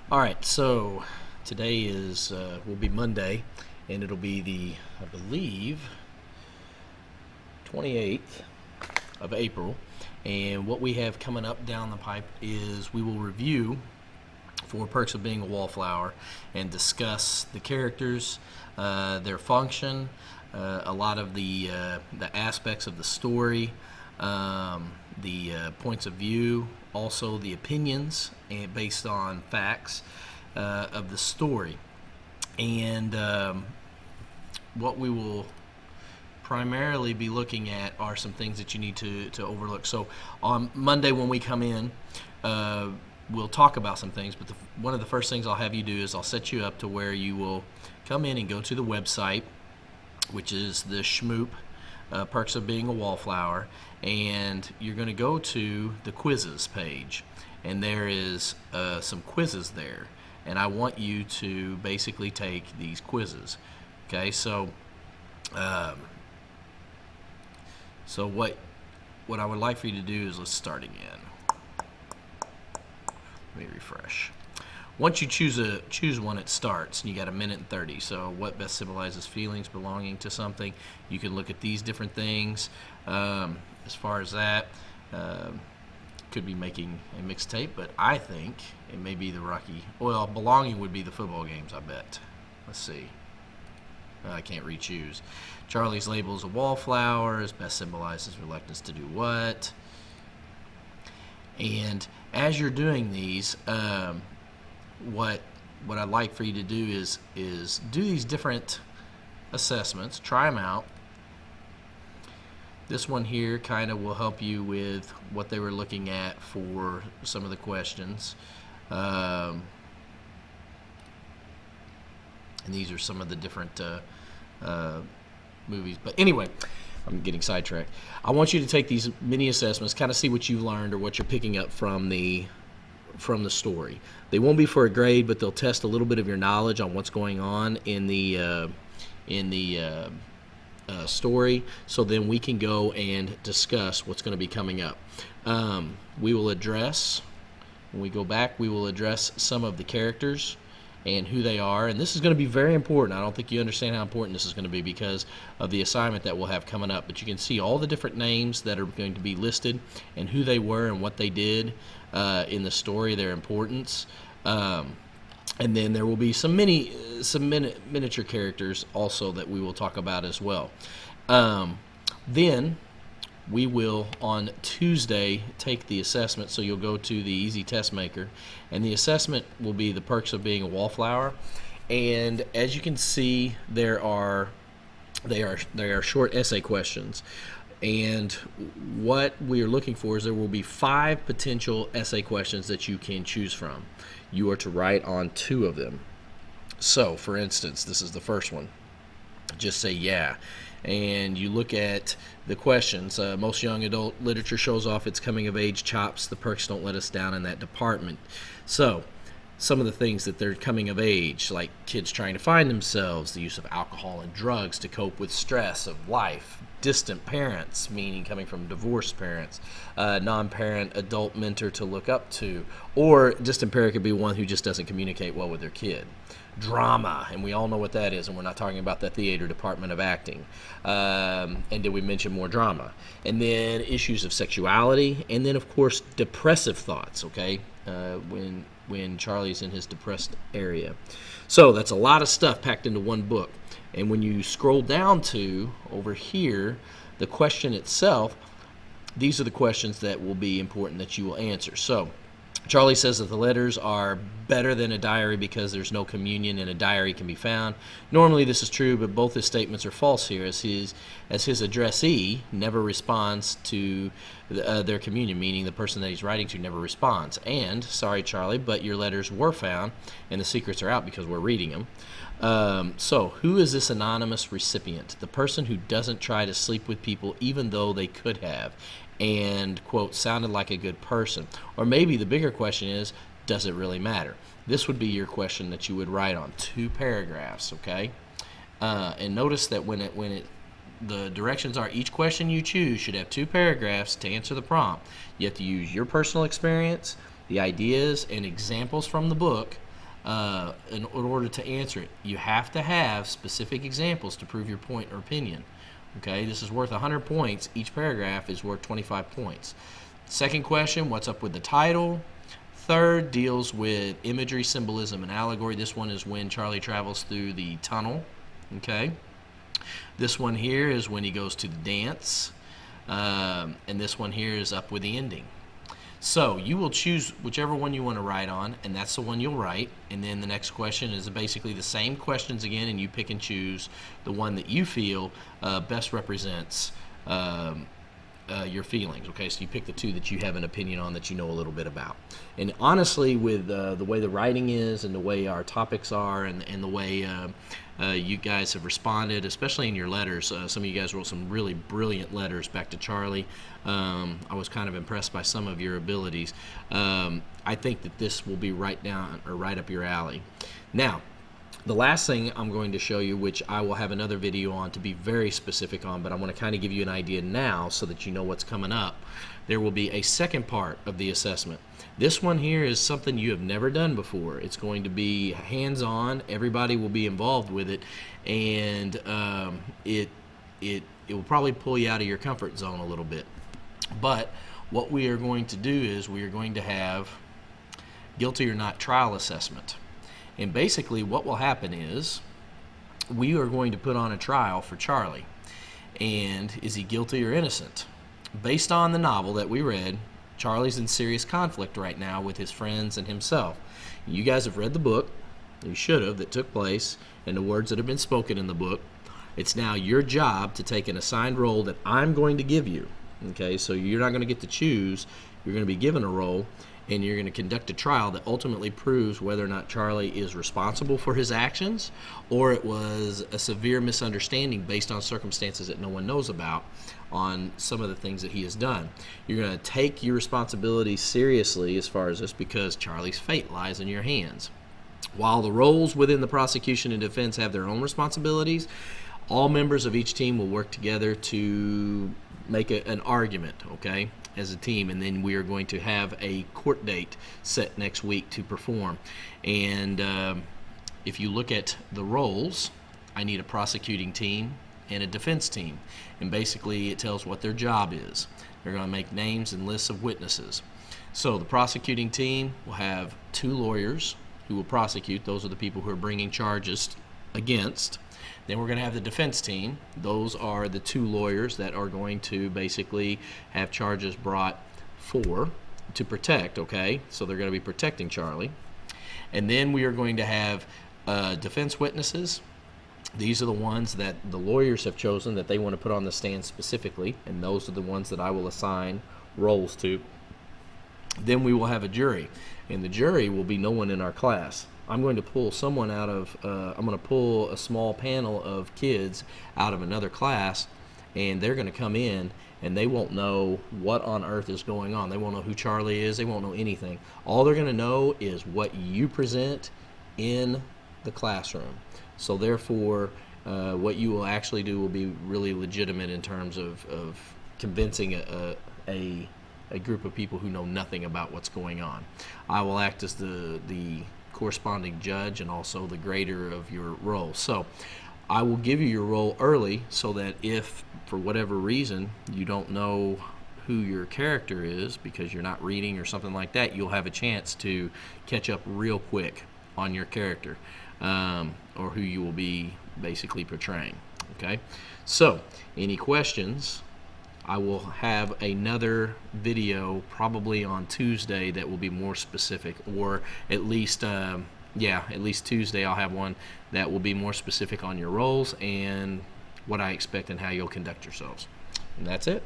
All right, so today is will be Monday, and it'll be I believe, 28th of April. And what we have coming up down the pipe is we will review for Perks of Being a Wallflower and discuss the characters, their function, a lot of the aspects of the story, the points of view, also the opinions and based on facts of the story. And what we will primarily be looking at are some things that you need to overlook. So on Monday when we come in, we'll talk about some things, but one of the first things I'll have you do is I'll set you up to where you will come in and go to the website, which is the Schmoop, Perks of Being a Wallflower, and you're going to go to the quizzes page, and there is some quizzes there, and I want you to basically take these quizzes. Okay, so what I would like for you to do is let's start again. Let me refresh. Once you choose one, it starts, and you got 1:30. So what best symbolizes feelings belonging to something? You can look at these different things. As far as that, could be making a mixtape, but I think it may be the Rocky. Well, belonging would be the football games, I bet. Let's see. I can't re-choose. Charlie's label is a wallflower. Best symbolizes reluctance to do what? And as you're doing these, what I'd like for you to do is do these different assessments, try them out. This one here kind of will help you with what they were looking at for some of the questions. And these are some of the different movies. But anyway, I'm getting sidetracked. I want you to take these mini assessments, kind of see what you've learned or what you're picking up from the story. They won't be for a grade, but they'll test a little bit of your knowledge on what's going on in the story. So then we can go and discuss what's going to be coming up. We will address, when we go back, we will address some of the characters and who they are, and this is going to be very important. I don't think you understand how important this is going to be because of the assignment that we'll have coming up, but you can see all the different names that are going to be listed and who they were and what they did in the story, their importance, and then there will be some miniature characters also that we will talk about as well. Then we will on Tuesday take the assessment, so you'll go to the Easy Test Maker, and the assessment will be the Perks of Being a Wallflower. And as you can see, they are short essay questions, and what we are looking for is there will be 5 potential essay questions that you can choose from. You are to write on 2 of them. So for instance, this is the first one. Just say yeah, and you look at the questions. Most young adult literature shows off its coming of age chops. The Perks don't let us down in that department. So some of the things that they're coming of age, like kids trying to find themselves, the use of alcohol and drugs to cope with stress of life, distant parents, meaning coming from divorced parents, non-parent adult mentor to look up to, or distant parent could be one who just doesn't communicate well with their kid. Drama, and we all know what that is, and we're not talking about the theater department of acting. And did we mention more drama? And then issues of sexuality, and then of course depressive thoughts, okay, when Charlie's in his depressed area. So that's a lot of stuff packed into one book. And when you scroll down to over here, the question itself, these are the questions that will be important that you will answer. So Charlie says that the letters are better than a diary because there's no communion and a diary can be found. Normally this is true, but both his statements are false here, as his addressee never responds to their communion, meaning the person that he's writing to never responds. And, sorry Charlie, but your letters were found, and the secrets are out because we're reading them. So who is this anonymous recipient? The person who doesn't try to sleep with people even though they could have, and, quote, sounded like a good person. Or maybe the bigger question is, does it really matter? This would be your question that you would write on 2 paragraphs, okay? And notice that the directions are each question you choose should have 2 paragraphs to answer the prompt. You have to use your personal experience, the ideas and examples from the book, in order to answer it. You have to have specific examples to prove your point or opinion. Okay, this is worth 100 points. Each paragraph is worth 25 points. Second question, what's up with the title? Third deals with imagery, symbolism, and allegory. This one is when Charlie travels through the tunnel. Okay. This one here is when he goes to the dance. And this one here is up with the ending. So you will choose whichever one you want to write on, and that's the one you'll write. And then the next question is basically the same questions again, and you pick and choose the one that you feel best represents your feelings. Okay, so you pick the two that you have an opinion on, that you know a little bit about. And honestly, with the way the writing is and the way our topics are and the way you guys have responded, especially in your letters, some of you guys wrote some really brilliant letters back to Charlie. I was kind of impressed by some of your abilities. I think that this will be right up your alley. Now, the last thing I'm going to show you, which I will have another video on to be very specific on, but I want to kind of give you an idea now so that you know what's coming up. There will be a second part of the assessment. This one here is something you have never done before. It's going to be hands-on. Everybody will be involved with it, and it will probably pull you out of your comfort zone a little bit. But what we are going to do is we are going to have guilty or not trial assessment. And basically what will happen is we are going to put on a trial for Charlie. And is he guilty or innocent? Based on the novel that we read, Charlie's in serious conflict right now with his friends and himself. You guys have read the book, you should have, that took place, and the words that have been spoken in the book. It's now your job to take an assigned role that I'm going to give you. Okay, so you're not going to get to choose. You're going to be given a role, and you're going to conduct a trial that ultimately proves whether or not Charlie is responsible for his actions, or it was a severe misunderstanding based on circumstances that no one knows about on some of the things that he has done. You're going to take your responsibility seriously as far as this, because Charlie's fate lies in your hands. While the roles within the prosecution and defense have their own responsibilities, all members of each team will work together to make an argument, okay, as a team, and then we are going to have a court date set next week to perform. And if you look at the roles, I need a prosecuting team and a defense team, and basically it tells what their job is. They're going to make names and lists of witnesses. So the prosecuting team will have 2 lawyers who will prosecute. Those are the people who are bringing charges against. Then we're going to have the defense team. Those are the 2 lawyers that are going to basically have charges brought for to protect, okay? So they're going to be protecting Charlie. And then we are going to have defense witnesses. These are the ones that the lawyers have chosen that they want to put on the stand specifically, and those are the ones that I will assign roles to. Then we will have a jury, and the jury will be no one in our class. I'm going to pull someone out of, I'm going to pull a small panel of kids out of another class, and they're going to come in, and they won't know what on earth is going on. They won't know who Charlie is. They won't know anything. All they're going to know is what you present in the classroom. So therefore, what you will actually do will be really legitimate in terms of convincing a group of people who know nothing about what's going on. I will act as the corresponding judge and also the grader of your role. So I will give you your role early so that if for whatever reason you don't know who your character is because you're not reading or something like that, you'll have a chance to catch up real quick on your character or who you will be basically portraying. Okay, so any questions? I will have another video probably on Tuesday that will be more specific, or at least Tuesday I'll have one that will be more specific on your roles and what I expect and how you'll conduct yourselves. And that's it.